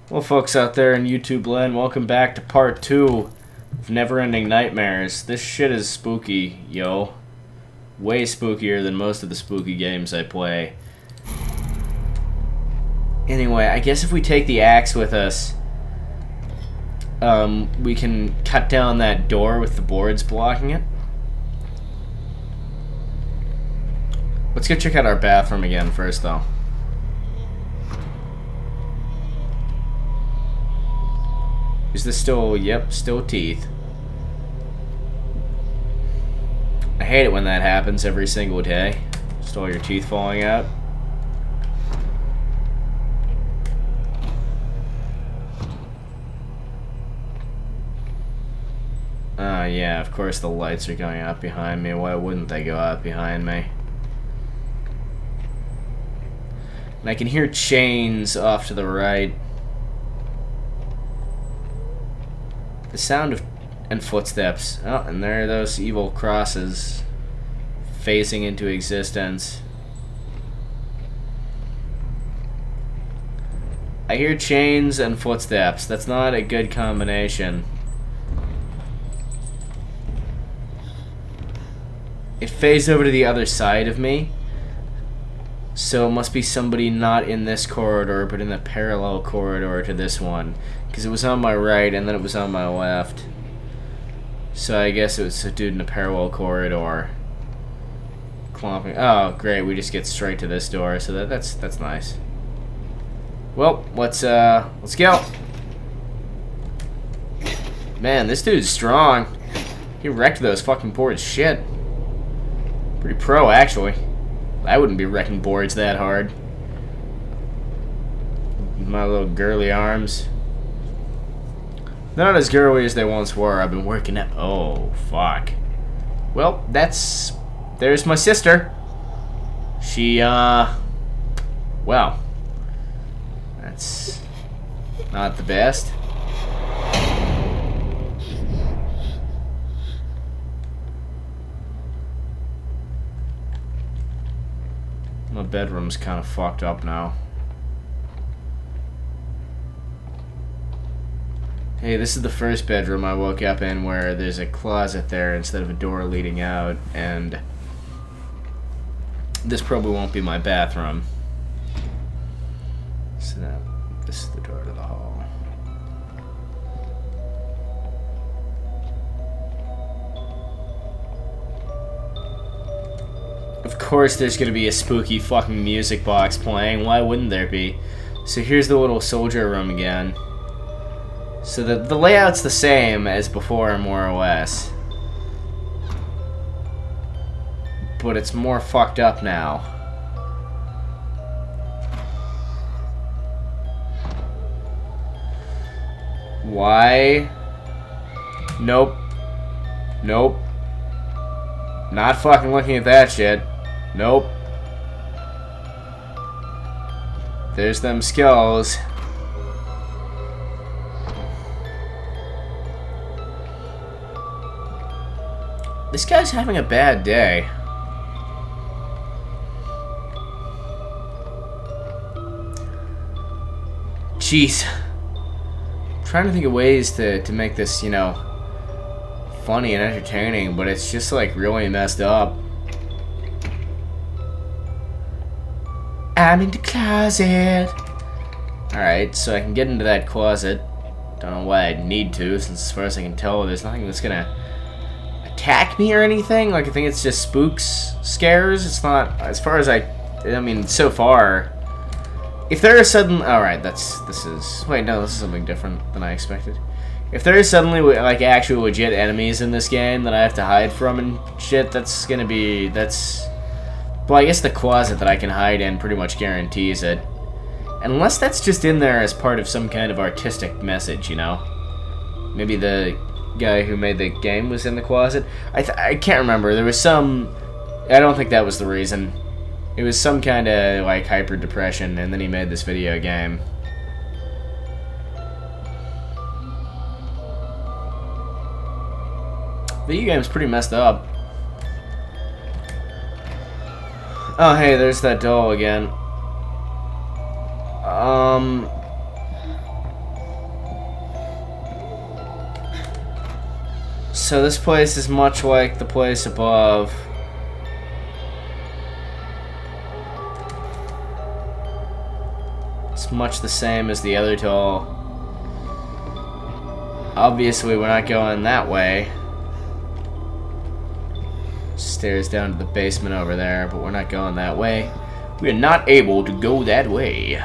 Well, folks out there in YouTube land, welcome back to part 2 of Neverending Nightmares. This shit is spooky, yo. Way spookier than most of the spooky games I play. Anyway, I guess if we take the axe with us, we can cut down that door with the boards blocking it. Let's go check out our bathroom again first, though. Is this still... Yep, still teeth. I hate it when that happens every single day. Just all your teeth falling out. Yeah, of course the lights are going out behind me. Why wouldn't they go out behind me? And I can hear chains off to the right. The sound of and footsteps. Oh, and there are those evil crosses phasing into existence. I hear chains and footsteps. That's not a good combination. It phased over to the other side of me. So it must be somebody not in this corridor, but in the parallel corridor to this one. Because it was on my right, and then it was on my left. So I guess it was a dude in a parallel corridor. Clomping. Oh, great, we just get straight to this door, so that's nice. Well, let's go. Man, this dude's strong. He wrecked those fucking boards. Shit. Pretty pro, actually. I wouldn't be wrecking boards that hard. My little girly arms. They're not as girly as they once were. I've been working at... Oh, fuck. Well, that's... There's my sister. She, well... That's... not the best. My bedroom's kind of fucked up now. Hey, this is the first bedroom I woke up in where there's a closet there instead of a door leading out, and this probably won't be my bathroom. So now, this is the door to the hall. Of course there's gonna be a spooky fucking music box playing. Why wouldn't there be? So here's the little soldier room again. So the layout's the same as before, more or less. But it's more fucked up now. Why? Nope. Nope. Not fucking looking at that shit. Nope. There's them skulls. This guy's having a bad day. Jeez. I'm trying to think of ways to make this, you know, funny and entertaining, but it's just like really messed up. I'm in the closet. Alright, so I can get into that closet. Don't know why I'd need to, since as far as I can tell, there's nothing that's gonna attack me or anything. Like, I think it's just spooks, scares. It's not, as far as I mean, so far. If there is sudden, alright, this is, wait, no, this is something different than I expected. If there is suddenly, like, actual legit enemies in this game that I have to hide from and shit, that's gonna be, well, I guess the closet that I can hide in pretty much guarantees it. Unless that's just in there as part of some kind of artistic message, you know? Maybe the guy who made the game was in the closet. I can't remember. There was some... I don't think that was the reason. It was some kind of, like, hyper-depression, and then he made this video game. Video game's pretty messed up. Oh, hey, there's that doll again. So this place is much like the place above. It's much the same as the other doll. Obviously, we're not going that way. Stairs down to the basement over there, but we're not going that way. We are not able to go that way.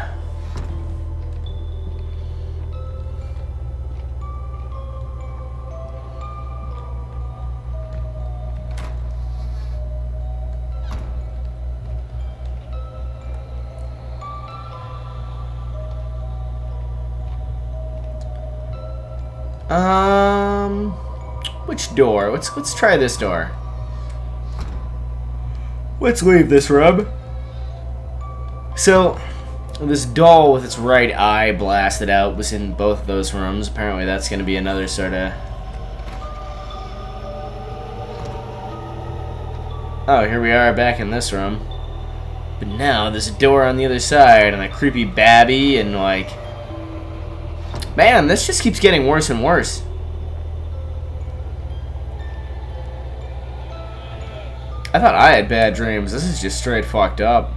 Which door? Let's try this door. Let's leave this room. So, this doll with its right eye blasted out was in both of those rooms. Apparently that's going to be another sort of... Oh, here we are back in this room. But now there's a door on the other side and a creepy babby and like... Man, this just keeps getting worse and worse. I thought I had bad dreams. This is just straight fucked up.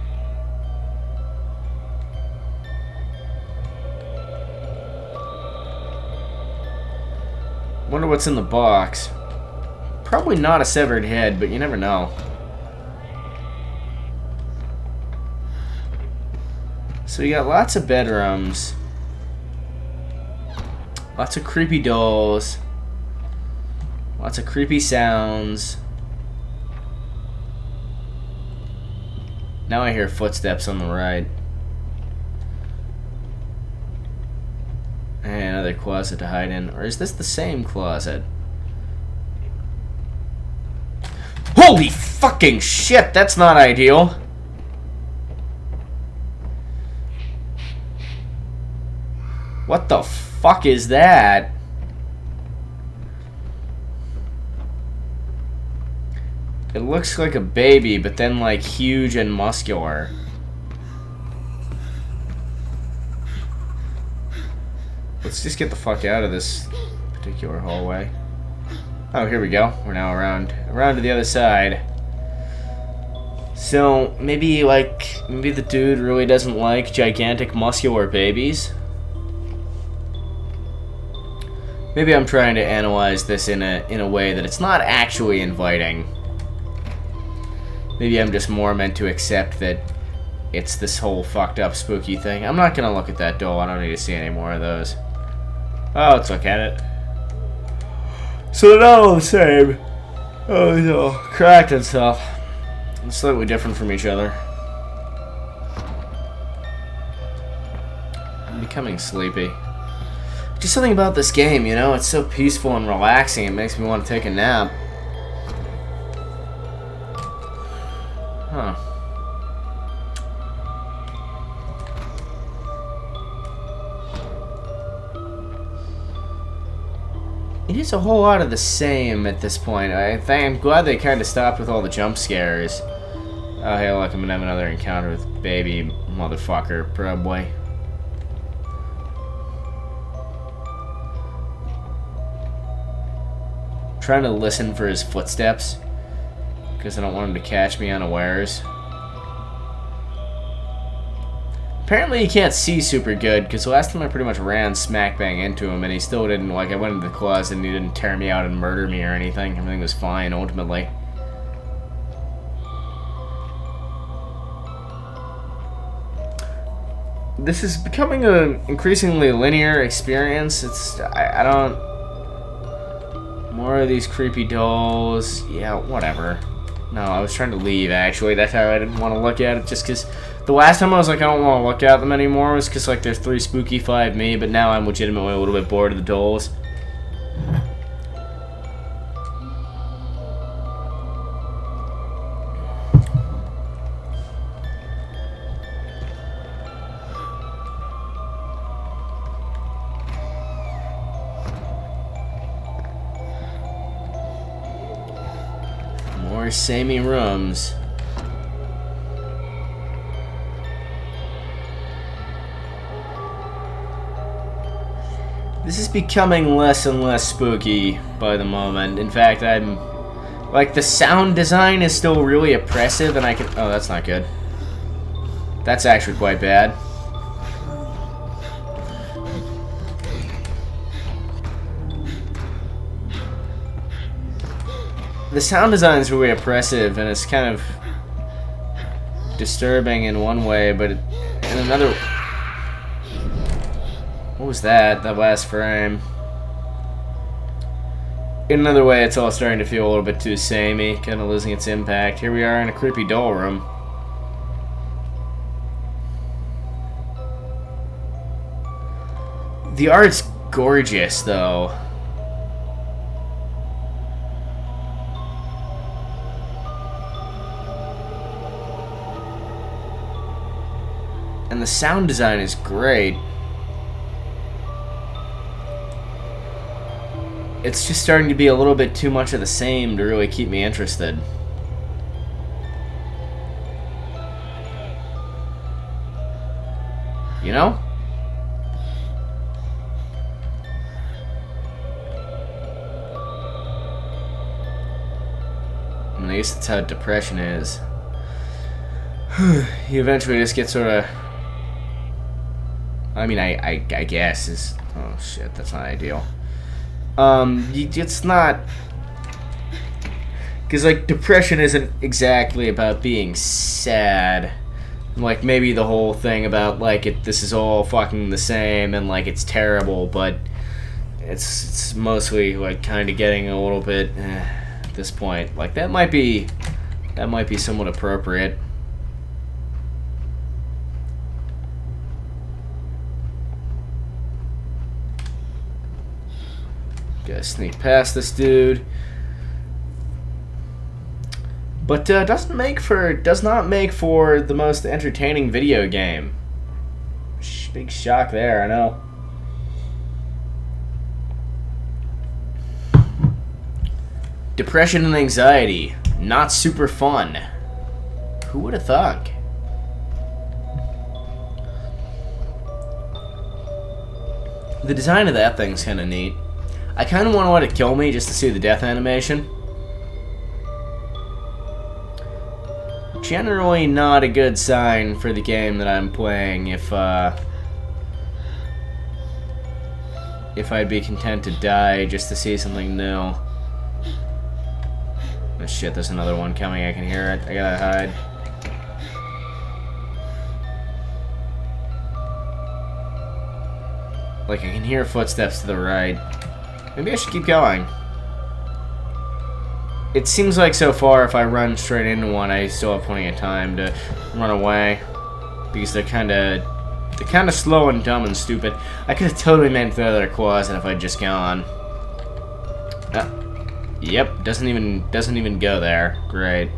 Wonder what's in the box. Probably not a severed head, but you never know. So we got lots of bedrooms. Lots of creepy dolls. Lots of creepy sounds. Now I hear footsteps on the right. And another closet to hide in. Or is this the same closet? Holy fucking shit! That's not ideal! What the fuck is that? It looks like a baby, but then like huge and muscular. Let's just get the fuck out of this particular hallway. Oh, here we go. We're now around to the other side. So maybe the dude really doesn't like gigantic muscular babies. Maybe I'm trying to analyze this in a way that it's not actually inviting. Maybe I'm just more meant to accept that it's this whole fucked up spooky thing. I'm not gonna look at that doll. I don't need to see any more of those. Oh, let's look at it. So they're not all the same. Oh, no. Cracked and stuff. It's slightly different from each other. I'm becoming sleepy. Just something about this game, you know? It's so peaceful and relaxing. It makes me want to take a nap. Huh. It is a whole lot of the same at this point. I'm glad they kind of stopped with all the jump scares. Oh, hey, look, I'm gonna have another encounter with baby motherfucker, probably. Trying to listen for his footsteps because I don't want him to catch me unawares. Apparently he can't see super good because the last time I pretty much ran smack bang into him and he still didn't, like, I went into the closet and he didn't tear me out and murder me or anything. Everything was fine ultimately. This is becoming an increasingly linear experience. I don't... More of these creepy dolls. Yeah, whatever. No, I was trying to leave, actually. That's how I didn't want to look at it, just because... The last time I was like, I don't want to look at them anymore was because, like, there's 3 spooky, 5 me, but now I'm legitimately a little bit bored of the dolls. More samey rooms. This is becoming less and less spooky by the moment. In fact, I'm... Like, the sound design is still really oppressive, and I can... Oh, that's not good. That's actually quite bad. The sound design is really oppressive, and it's kind of disturbing in one way, but in another... What was that? That last frame. In another way, it's all starting to feel a little bit too samey, kind of losing its impact. Here we are in a creepy doll room. The art's gorgeous, though. And the sound design is great. It's just starting to be a little bit too much of the same to really keep me interested. You know? I mean, I guess that's how depression is. You eventually just get sort of... I mean, I guess is... Oh, shit, that's not ideal. It's not... Because, like, depression isn't exactly about being sad. Like, maybe the whole thing about, like, this is all fucking the same and, like, it's terrible, but it's mostly, like, kind of getting a little bit, at this point. Like, that might be somewhat appropriate. Gotta sneak past this dude. But does not make for the most entertaining video game. Big shock there, I know. Depression and anxiety, not super fun. Who would have thunk? The design of that thing's kind of neat. I kind of want to let it kill me just to see the death animation. Generally not a good sign for the game that I'm playing if I'd be content to die just to see something new. Oh shit, there's another one coming, I can hear it. I gotta hide. Like, I can hear footsteps to the right. Maybe I should keep going. It seems like so far if I run straight into one, I still have plenty of time to run away. Because they're kinda slow and dumb and stupid. I could have totally made it through their closet if I'd just gone. Yep, doesn't even go there. Great.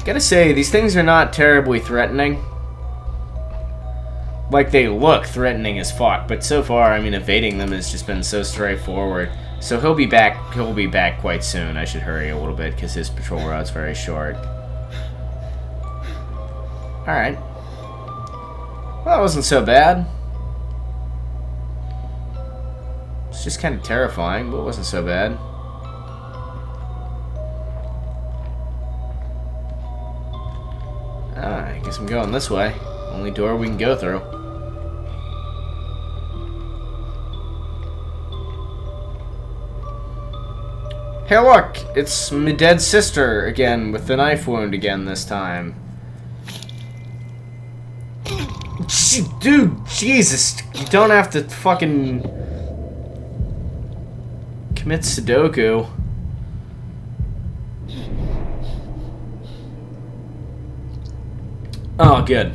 Gotta say, these things are not terribly threatening. Like, they look threatening as fuck, but so far, I mean, evading them has just been so straightforward. So he'll be back quite soon. I should hurry a little bit, because his patrol route's very short. Alright. Well, that wasn't so bad. It's just kind of terrifying, but it wasn't so bad. I guess I'm going this way. Only door we can go through. Hey look! It's my dead sister again, with the knife wound again this time. Dude, Jesus! You don't have to fucking... commit Sudoku. Oh, good.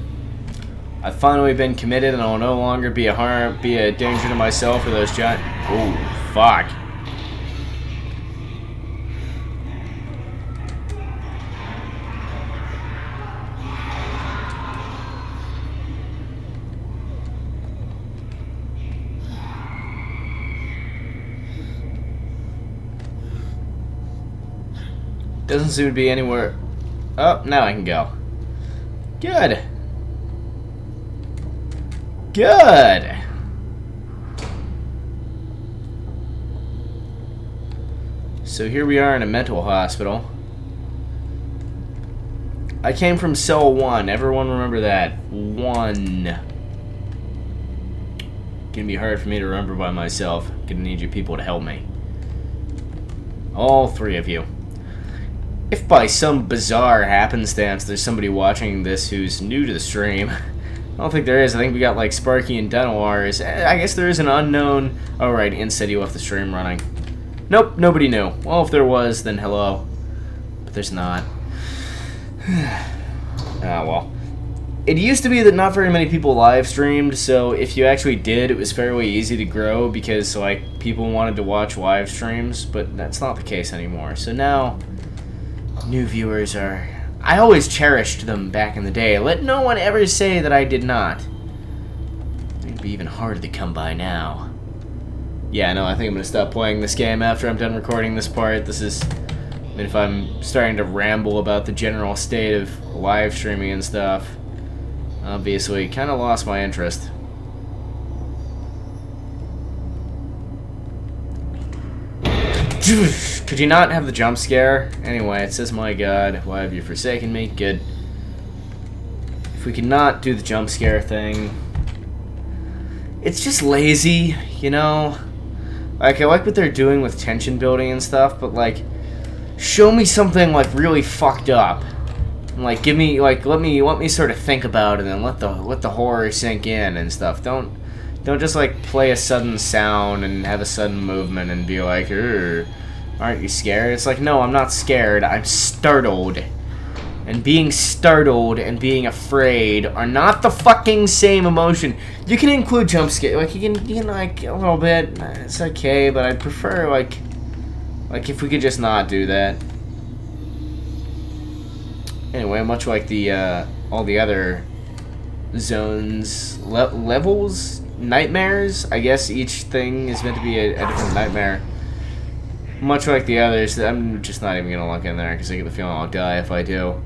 I've finally been committed, and I'll no longer be a danger to myself or those giant. Oh, fuck. Doesn't seem to be anywhere. Oh, now I can go. Good. Good. So here we are in a mental hospital. I came from cell 1. Everyone remember that. 1. Gonna be hard for me to remember by myself. Gonna need you people to help me. All 3 of you. If by some bizarre happenstance there's somebody watching this who's new to the stream, I don't think there is. I think we got like Sparky and Denowars. I guess there is an unknown. Oh right, Int said you left the stream running. Nope, nobody knew. Well, if there was, then hello. But there's not. Ah, well. It used to be that not very many people live streamed, so if you actually did, it was fairly easy to grow because like people wanted to watch live streams, but that's not the case anymore. So now, new viewers are... I always cherished them back in the day. Let no one ever say that I did not. It'd be even harder to come by now. Yeah, no, I think I'm going to stop playing this game after I'm done recording this part. This is... I mean, if I'm starting to ramble about the general state of live streaming and stuff, obviously, kind of lost my interest. Could you not have the jump scare? Anyway, it says, my god, why have you forsaken me? Good. If we could not do the jump scare thing... It's just lazy, you know? Like, I like what they're doing with tension building and stuff, but, like, show me something, like, really fucked up. And, like, give me, like, let me sort of think about it and let the horror sink in and stuff. Don't just, like, play a sudden sound and have a sudden movement and be like, aren't you scared? It's like, no, I'm not scared. I'm startled. And being startled and being afraid are not the fucking same emotion. You can include jump scare, like you can like a little bit. It's okay, but I'd prefer like if we could just not do that. Anyway, much like the all the other zones, levels, nightmares. I guess each thing is meant to be a different nightmare. Much like the others, I'm just not even gonna look in there because I get the feeling I'll die if I do.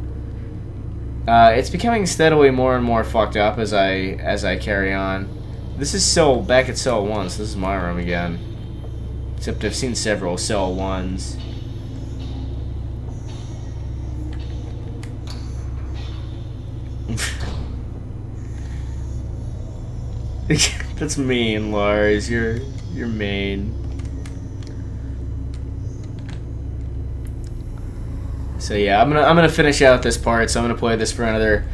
It's becoming steadily more and more fucked up as I carry on. This is back at cell 1, so this is my room again. Except I've seen several cell 1s. That's mean, Lars. You're mean. So yeah, I'm gonna finish out this part. So I'm gonna play this for another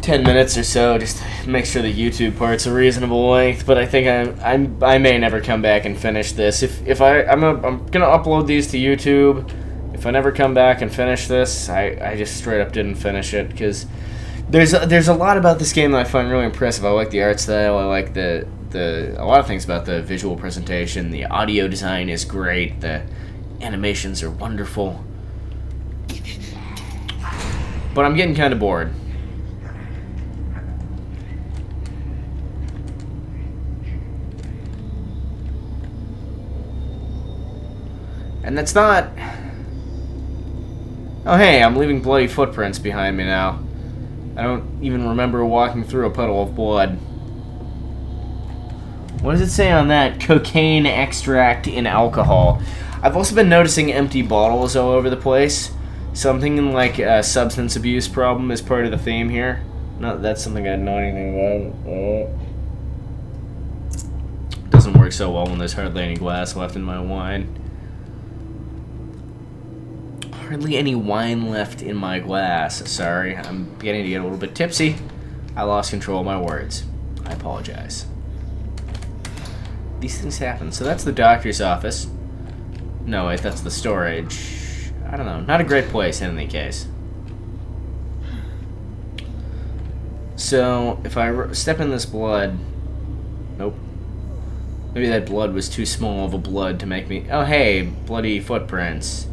10 minutes or so, just to make sure the YouTube part's a reasonable length. But I think I may never come back and finish this. If I'm gonna upload these to YouTube. If I never come back and finish this, I just straight up didn't finish it because there's a lot about this game that I find really impressive. I like the art style. I like a lot of things about the visual presentation. The audio design is great. The animations are wonderful. But I'm getting kind of bored. And that's not... Oh hey, I'm leaving bloody footprints behind me now. I don't even remember walking through a puddle of blood. What does it say on that? Cocaine extract in alcohol. I've also been noticing empty bottles all over the place. So I'm thinking like a substance abuse problem is part of the theme here. Not that that's something I know anything about. Doesn't work so well when there's hardly any glass left in my wine. Hardly any wine left in my glass. Sorry, I'm beginning to get a little bit tipsy. I lost control of my words. I apologize. These things happen. So that's the doctor's office. No, wait, that's the storage. I don't know. Not a great place in any case. So, if I step in this blood... Nope. Maybe that blood was too small of a blood to make me... Oh, hey, bloody footprints.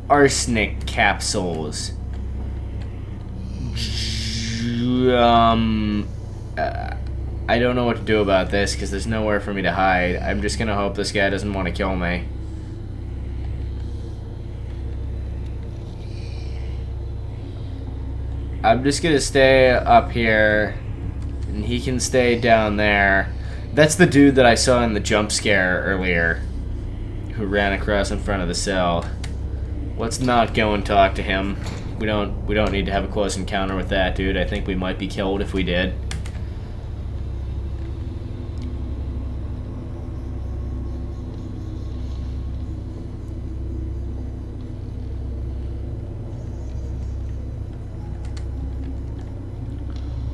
Arsenic capsules. I don't know what to do about this because there's nowhere for me to hide. I'm just gonna hope this guy doesn't want to kill me. I'm just gonna stay up here, and he can stay down there. That's the dude that I saw in the jump scare earlier, who ran across in front of the cell. Let's not go and talk to him. We don't need to have a close encounter with that dude. I think we might be killed if we did.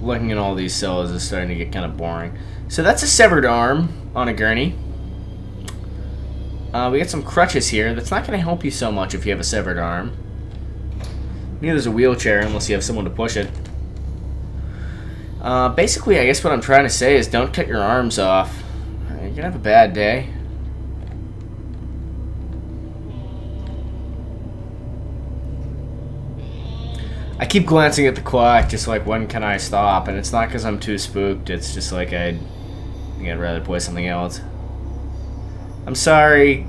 Looking at all these cells is starting to get kind of boring. So that's a severed arm on a gurney. We got some crutches here. That's not going to help you so much if you have a severed arm. Neither is a wheelchair unless you have someone to push it. Basically, I guess what I'm trying to say is don't cut your arms off. You're going to have a bad day. I keep glancing at the clock, just like, when can I stop? And it's not because I'm too spooked, it's just like I think I'd rather play something else. I'm sorry,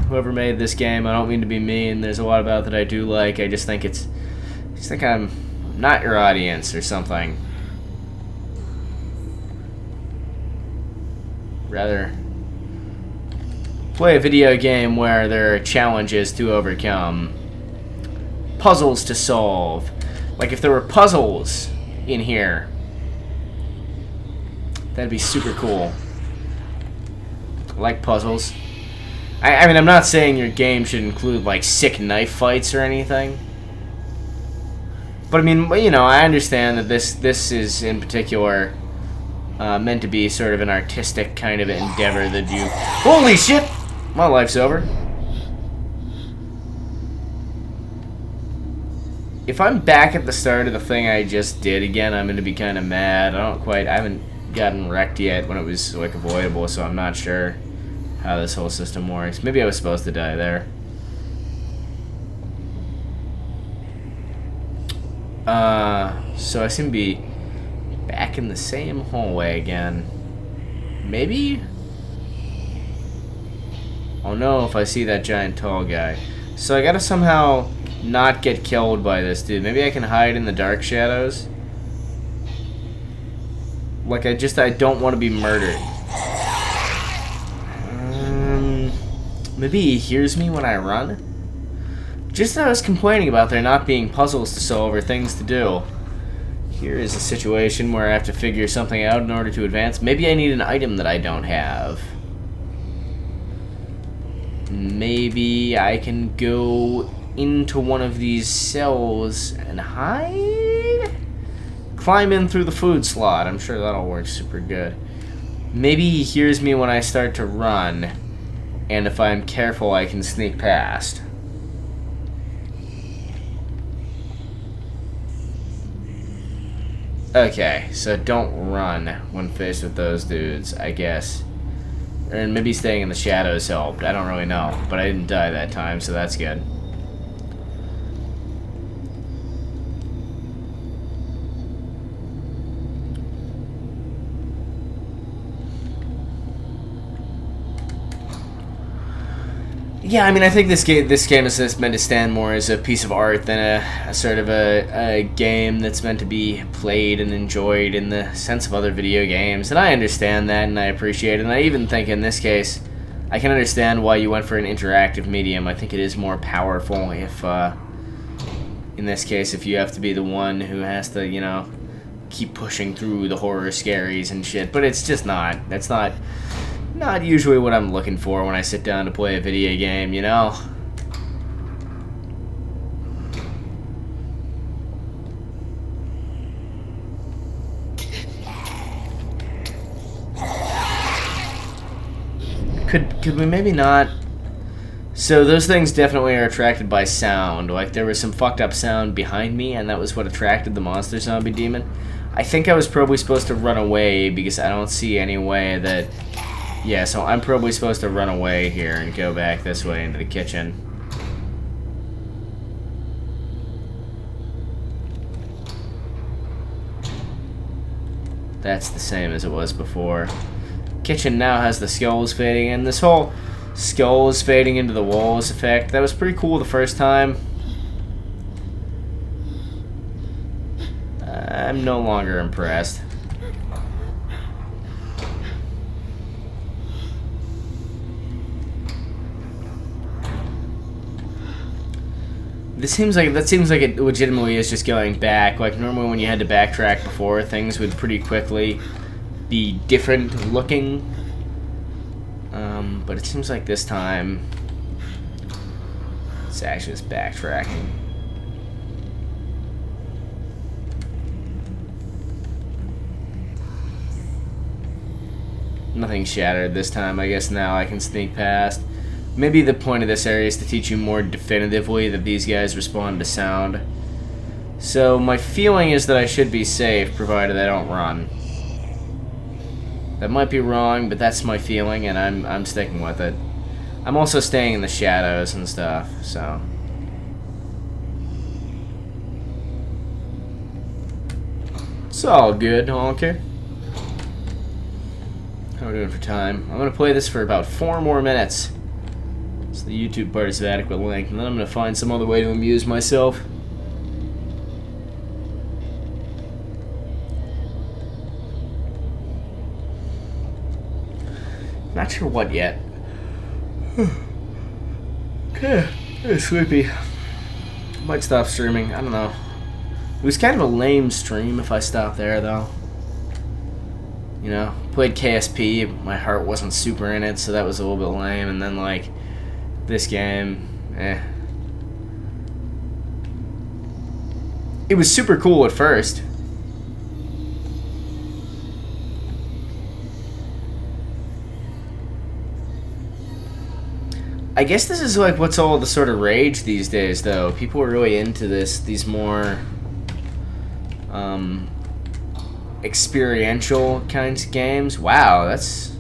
whoever made this game, I don't mean to be mean, there's a lot about it that I do like, I just think I'm not your audience or something. Rather play a video game where there are challenges to overcome, puzzles to solve. Like if there were puzzles in here, that'd be super cool. I like puzzles. I mean, I'm not saying your game should include like sick knife fights or anything. But I mean, you know, I understand that this is in particular meant to be sort of an artistic kind of endeavor that you... Holy shit! My life's over. If I'm back at the start of the thing I just did again, I'm gonna be kind of mad. I haven't gotten wrecked yet when it was like avoidable, so I'm not sure how this whole system works. Maybe I was supposed to die there. So I seem to be back in the same hallway again. Maybe? I'll know if I see that giant tall guy. So I gotta somehow not get killed by this dude. Maybe I can hide in the dark shadows. Like I don't want to be murdered. Maybe he hears me when I run? Just as I was complaining about there not being puzzles to solve or things to do. Here is a situation where I have to figure something out in order to advance. Maybe I need an item that I don't have. Maybe I can go into one of these cells and hide? Climb in through the food slot. I'm sure that'll work super good. Maybe he hears me when I start to run, and if I'm careful I can sneak past. Okay, so don't run when faced with those dudes, I guess. And maybe staying in the shadows helped. I don't really know, but I didn't die that time, so that's good. Yeah, I mean, I think this game is just meant to stand more as a piece of art than a sort of a game that's meant to be played and enjoyed in the sense of other video games. And I understand that, and I appreciate it. And I even think in this case, I can understand why you went for an interactive medium. I think it is more powerful if, in this case, if you have to be the one who has to, you know, keep pushing through the horror scaries and shit. But it's just not. That's not usually what I'm looking for when I sit down to play a video game, you know? Could we maybe not? So those things definitely are attracted by sound. Like there was some fucked up sound behind me, and that was what attracted the monster zombie demon. I think I was probably supposed to run away because I don't see any way that... Yeah, so I'm probably supposed to run away here and go back this way into the kitchen. That's the same as it was before. Kitchen now has the skulls fading in. This whole skulls fading into the walls effect, that was pretty cool the first time. I'm no longer impressed. That seems like it legitimately is just going back. Like normally when you had to backtrack before, things would pretty quickly be different looking. But it seems like this time it's actually just backtracking. Nothing shattered this time. I guess now I can sneak past. Maybe the point of this area is to teach you more definitively that these guys respond to sound. So my feeling is that I should be safe, provided I don't run. That might be wrong, but that's my feeling, and I'm sticking with it. I'm also staying in the shadows and stuff, so. It's all good, okay? How are we doing for time? I'm gonna play this for about 4 more minutes. So the YouTube part is of adequate length, and then I'm gonna find some other way to amuse myself. Not sure what yet. Okay, I'm sleepy. Might stop streaming. I don't know. It was kind of a lame stream if I stopped there, though. You know, played KSP. My heart wasn't super in it, so that was a little bit lame. And then like this game, It was super cool at first. I guess this is like what's all the sort of rage these days, though. People are really into these more experiential kinds of games. Wow, that's...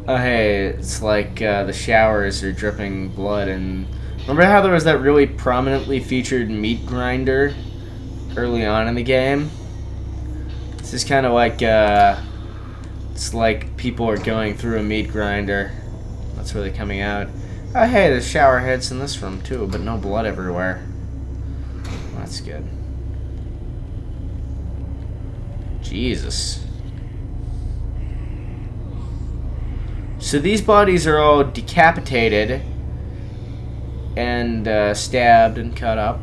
Oh, hey, it's like the showers are dripping blood. And remember how there was that really prominently featured meat grinder early on in the game? This is kind of like it's like people are going through a meat grinder. That's really coming out. Oh, hey, there's shower heads in this room, too, but no blood everywhere. Well, that's good. Jesus. So these bodies are all decapitated and stabbed and cut up.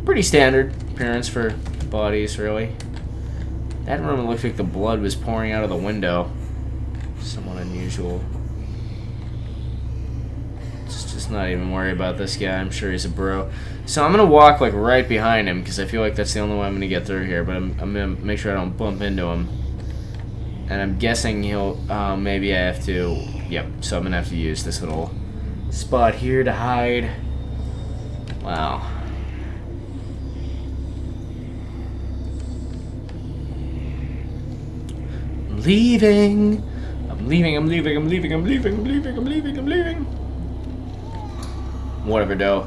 Pretty standard appearance for bodies, really. That room looked like the blood was pouring out of the window. Somewhat unusual. Just not even worry about this guy. I'm sure he's a bro. So I'm gonna walk like right behind him because I feel like that's the only way I'm gonna get through here. But I'm gonna make sure I don't bump into him. And I'm guessing he'll. Maybe I have to. Yep. So I'm gonna have to use this little spot here to hide. Wow. I'm leaving. I'm leaving. Whatever, though.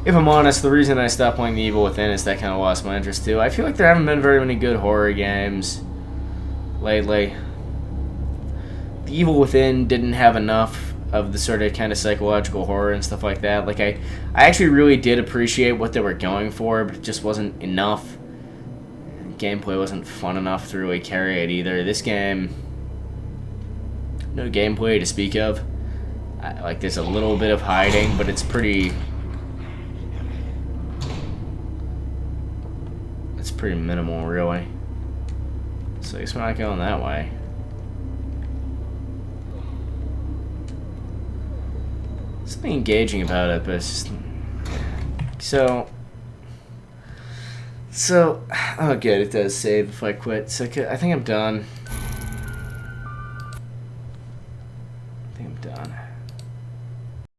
If I'm honest, the reason I stopped playing The Evil Within is that I kind of lost my interest, too. I feel like there haven't been very many good horror games lately. The Evil Within didn't have enough of the sort of kind of psychological horror and stuff like that. Like, I actually really did appreciate what they were going for, but it just wasn't enough. Gameplay wasn't fun enough to really carry it, either. This game... no gameplay to speak of. Like, there's a little bit of hiding, but it's pretty... it's pretty minimal, really. So I guess we're not going that way. Something engaging about it, but it's just... So... oh, good, it does save if I quit. So I think I'm done.